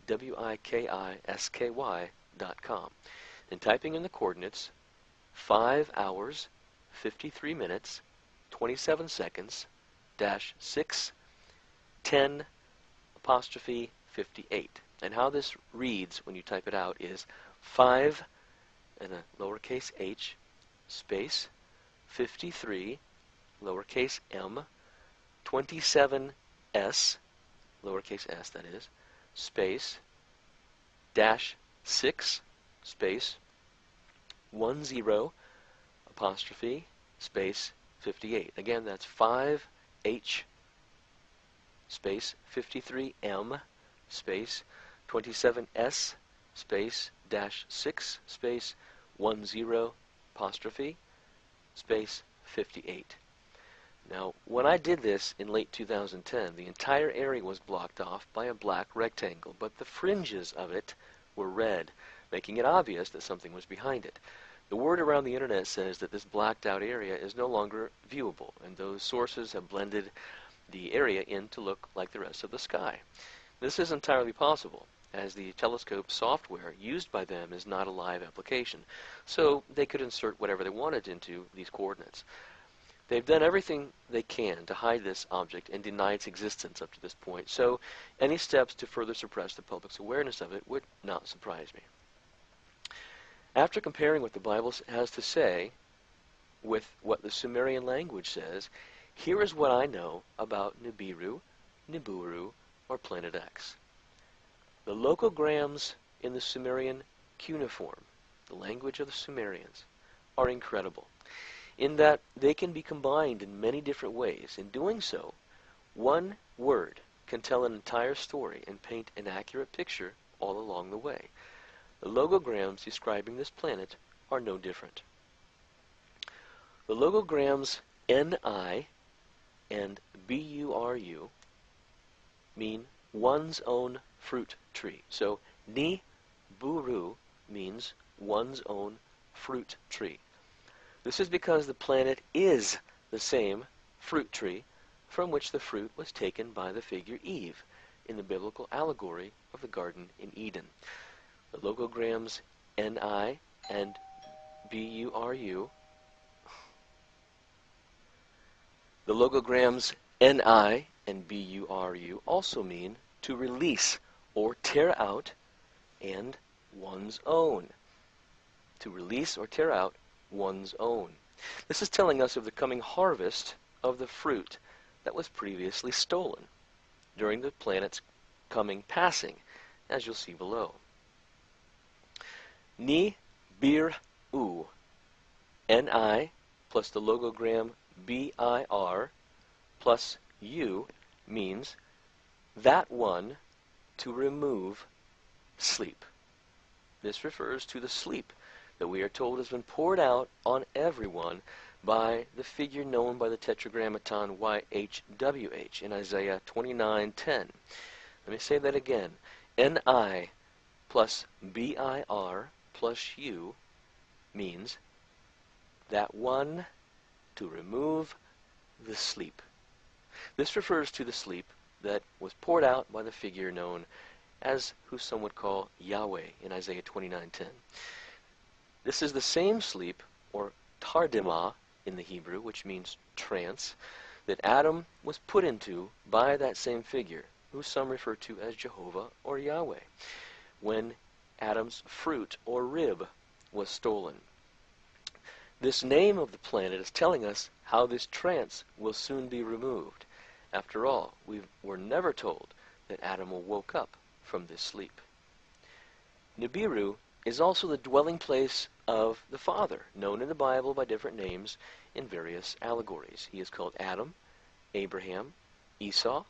WIKISKY.com, and typing in the coordinates 5 hours, 53 minutes, 27 seconds, dash 610 apostrophe 58. And how this reads when you type it out is 5 and a lowercase h space 53 lowercase m 27 s lowercase s, that is, space dash 6 space 10 apostrophe space 58. Again, that's 5h space 53m space 27s space dash 6 space 10 apostrophe space 58. Now, when I did this in late 2010, the entire area was blocked off by a black rectangle, but the fringes of it were red, making it obvious that something was behind it. The word around the internet says that this blacked out area is no longer viewable, and those sources have blended the area in to look like the rest of the sky. This is entirely possible, as the telescope software used by them is not a live application, so they could insert whatever they wanted into these coordinates. They've done everything they can to hide this object and deny its existence up to this point, so any steps to further suppress the public's awareness of it would not surprise me. After comparing what the Bible has to say with what the Sumerian language says, here is what I know about Nibiru, Nibiru, or Planet X. The logograms in the Sumerian cuneiform, the language of the Sumerians, are incredible, in that they can be combined in many different ways. In doing so, one word can tell an entire story and paint an accurate picture all along the way. The logograms describing this planet are no different. The logograms Ni and Buru mean one's own fruit tree. So Nibiru means one's own fruit tree. This is because the planet is the same fruit tree from which the fruit was taken by the figure Eve in the biblical allegory of the Garden in Eden. The logograms Ni and Buru, the logograms Ni and Buru also mean to release or tear out and one's own. To release or tear out one's own. This is telling us of the coming harvest of the fruit that was previously stolen during the planet's coming passing, as you'll see below. Nibiru, Ni plus the logogram Bir plus U means that one to remove sleep. This refers to the sleep that we are told has been poured out on everyone by the figure known by the tetragrammaton YHWH in Isaiah 29:10. Let me say that again. Ni plus Bir plus U means that one to remove the sleep. This refers to the sleep that was poured out by the figure known as who some would call Yahweh in Isaiah 29:10. This is the same sleep, or tardima in the Hebrew, which means trance, that Adam was put into by that same figure, who some refer to as Jehovah or Yahweh, when Adam's fruit or rib was stolen. This name of the planet is telling us how this trance will soon be removed. After all, we were never told that Adam woke up from this sleep. Nibiru is also the dwelling place of the Father, known in the Bible by different names in various allegories. He is called Adam, Abraham, Esau,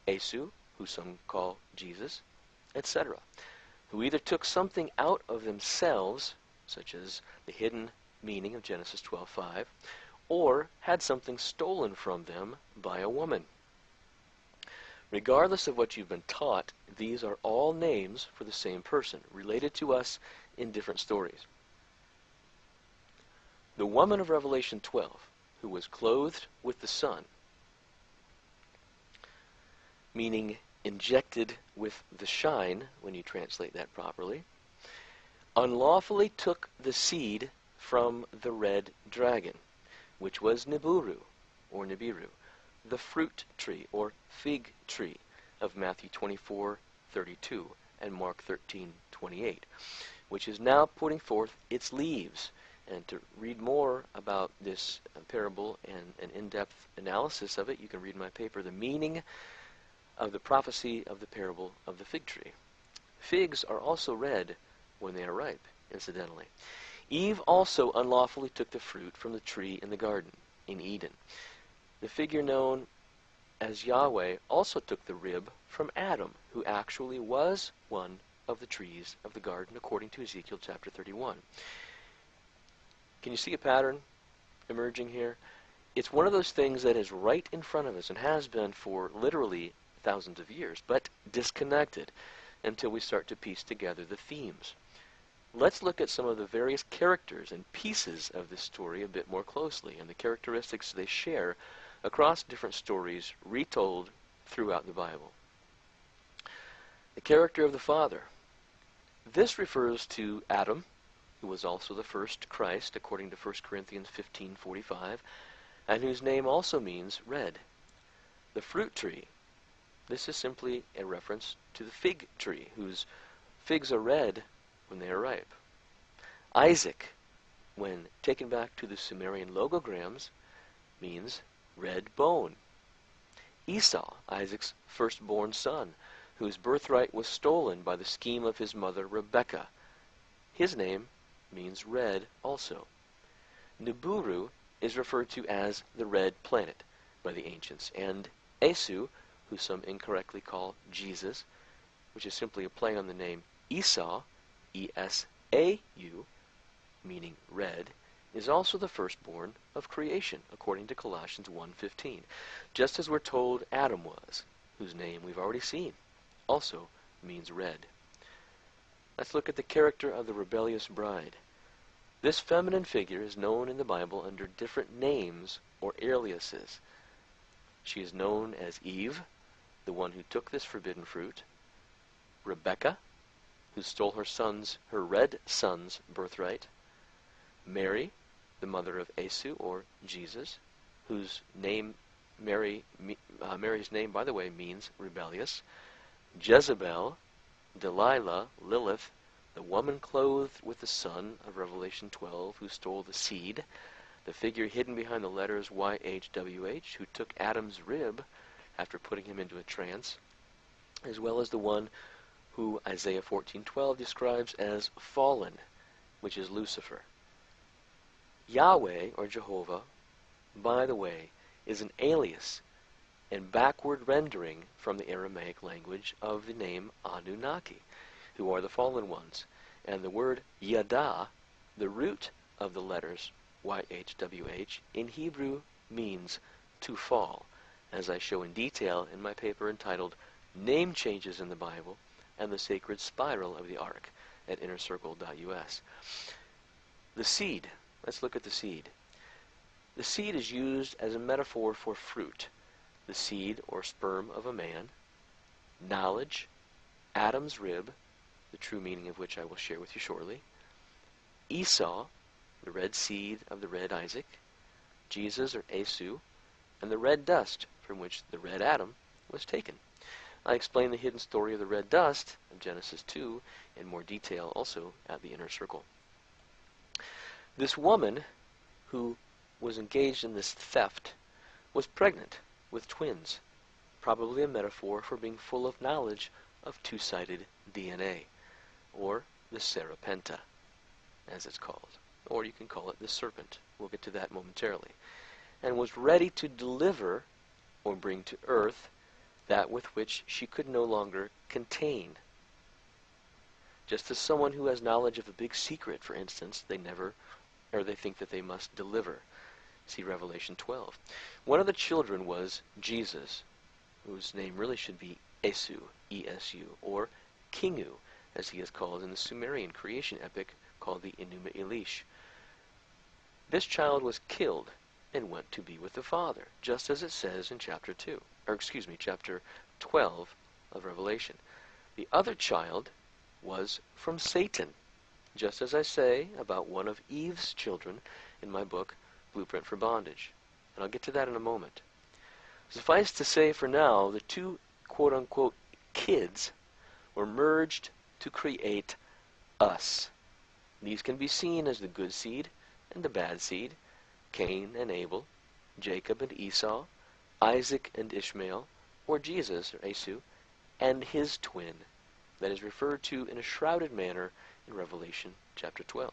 Esau, who some call Jesus, etc., who either took something out of themselves, such as the hidden meaning of Genesis 12:5, or had something stolen from them by a woman. Regardless of what you've been taught, these are all names for the same person, related to us in different stories. The woman of Revelation 12, who was clothed with the sun, meaning injected with the shine, when you translate that properly, unlawfully took the seed from the red dragon, which was Nibiru, or Nibiru, the fruit tree, or fig tree, of Matthew 24:32 and Mark 13:28, which is now putting forth its leaves. And to read more about this parable and an in-depth analysis of it, you can read my paper, The Meaning of the Prophecy of the Parable of the Fig Tree. Figs are also red when they are ripe, incidentally. Eve also unlawfully took the fruit from the tree in the garden, in Eden. The figure known as Yahweh also took the rib from Adam, who actually was one of the trees of the garden, according to Ezekiel chapter 31. Can you see a pattern emerging here? It's one of those things that is right in front of us and has been for literally thousands of years, but disconnected until we start to piece together the themes. Let's look at some of the various characters and pieces of this story a bit more closely, and the characteristics they share across different stories retold throughout the Bible. The character of the Father. This refers to Adam, who was also the first Christ, according to 1 Corinthians 15:45, and whose name also means red. The fruit tree. This is simply a reference to the fig tree, whose figs are red when they are ripe. Isaac, when taken back to the Sumerian logograms, means red bone. Esau, Isaac's firstborn son, whose birthright was stolen by the scheme of his mother Rebekah. His name means red also. Nibiru is referred to as the red planet by the ancients, and Esau, who some incorrectly call Jesus, which is simply a play on the name Esau, E-S-A-U, meaning red, is also the firstborn of creation, according to Colossians 1:15, just as we're told Adam was, whose name we've already seen, also means red. Let's look at the character of the rebellious bride. This feminine figure is known in the Bible under different names or aliases. She is known as Eve, the one who took this forbidden fruit; Rebekah, who stole her red son's birthright; Mary, the mother of Esau, or Jesus, whose name Mary's name, by the way, means rebellious; Jezebel, Delilah, Lilith, the woman clothed with the sun of Revelation 12, who stole the seed, the figure hidden behind the letters YHWH, who took Adam's rib after putting him into a trance, as well as the one who Isaiah 14:12 describes as fallen, which is Lucifer. Yahweh, or Jehovah, by the way, is an alias and backward rendering from the Aramaic language of the name Anunnaki, who are the fallen ones. And the word Yada, the root of the letters YHWH, in Hebrew means to fall, as I show in detail in my paper entitled Name Changes in the Bible and the Sacred Spiral of the Ark at innercircle.us. The seed. Let's look at the seed. The seed is used as a metaphor for fruit, the seed or sperm of a man, knowledge, Adam's rib, the true meaning of which I will share with you shortly, Esau, the red seed of the red Isaac, Jesus or Esau, and the red dust from which the red Adam was taken. I explain the hidden story of the red dust of Genesis 2 in more detail also at the Inner Circle. This woman who was engaged in this theft was pregnant with twins, probably a metaphor for being full of knowledge of two-sided DNA, or the Serapenta, as it's called, or you can call it the serpent. We'll get to that momentarily. And was ready to deliver or bring to earth that with which she could no longer contain. Just as someone who has knowledge of a big secret, for instance, they think that they must deliver. See Revelation 12. One of the children was Jesus, whose name really should be Esu, E-S-U, or Kingu, as he is called in the Sumerian creation epic called the Enuma Elish. This child was killed and went to be with the Father, just as it says in chapter 12 of Revelation. The other child was from Satan, just as I say about one of Eve's children in my book, Blueprint for Bondage. And I'll get to that in a moment. Suffice to say for now, the two quote-unquote kids were merged to create us. These can be seen as the good seed and the bad seed, Cain and Abel, Jacob and Esau, Isaac and Ishmael, or Jesus, or Esau, and his twin, that is referred to in a shrouded manner in Revelation chapter 12.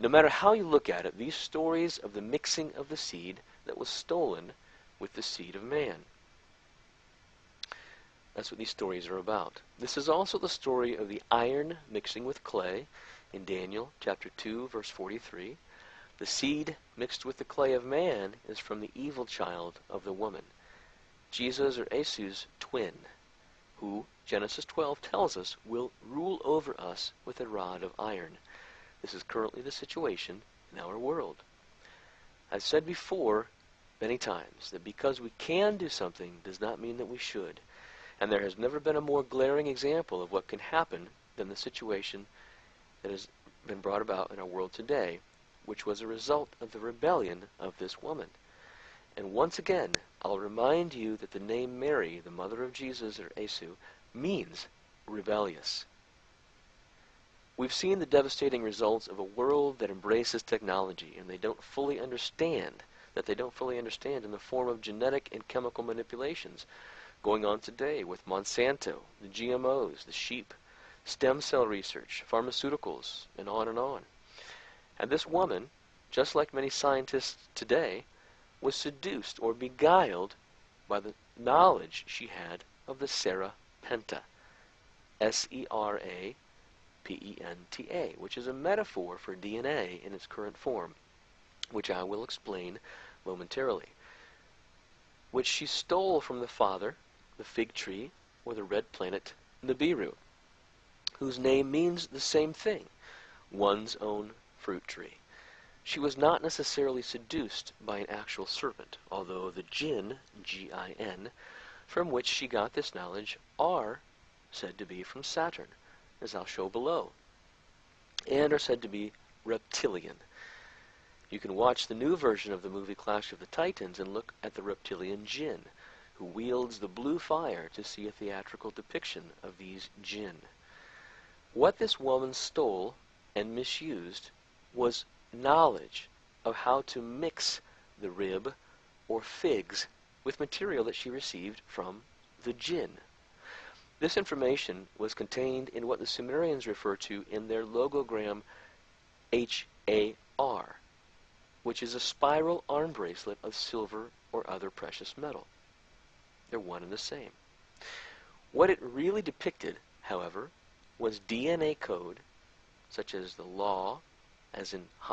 No matter how you look at it, these stories of the mixing of the seed that was stolen with the seed of man. That's what these stories are about. This is also the story of the iron mixing with clay in Daniel chapter 2, verse 43. The seed mixed with the clay of man is from the evil child of the woman, Jesus or Esau's twin, who, Genesis 12 tells us, will rule over us with a rod of iron. This is currently the situation in our world. I've said before many times that because we can do something does not mean that we should. And there has never been a more glaring example of what can happen than the situation that has been brought about in our world today, which was a result of the rebellion of this woman. And once again, I'll remind you that the name Mary, the mother of Jesus or Esau, means rebellious. We've seen the devastating results of a world that embraces technology and they don't fully understand in the form of genetic and chemical manipulations going on today with Monsanto, the GMOs, the sheep, stem cell research, pharmaceuticals, and on and on. And this woman, just like many scientists today, was seduced or beguiled by the knowledge she had of the Serapenta, Serapenta, which is a metaphor for DNA in its current form, which I will explain momentarily, which she stole from the father, the fig tree, or the red planet Nibiru, whose name means the same thing, one's own fruit tree. She was not necessarily seduced by an actual serpent, although the jinn, G-I-N, from which she got this knowledge are said to be from Saturn, as I'll show below, and are said to be reptilian. You can watch the new version of the movie Clash of the Titans and look at the reptilian jinn, who wields the blue fire to see a theatrical depiction of these jinn. What this woman stole and misused was knowledge of how to mix the rib or figs with material that she received from the jinn. This information was contained in what the Sumerians refer to in their logogram HAR, which is a spiral arm bracelet of silver or other precious metal. They're one and the same. What it really depicted, however, was DNA code, such as the law, as in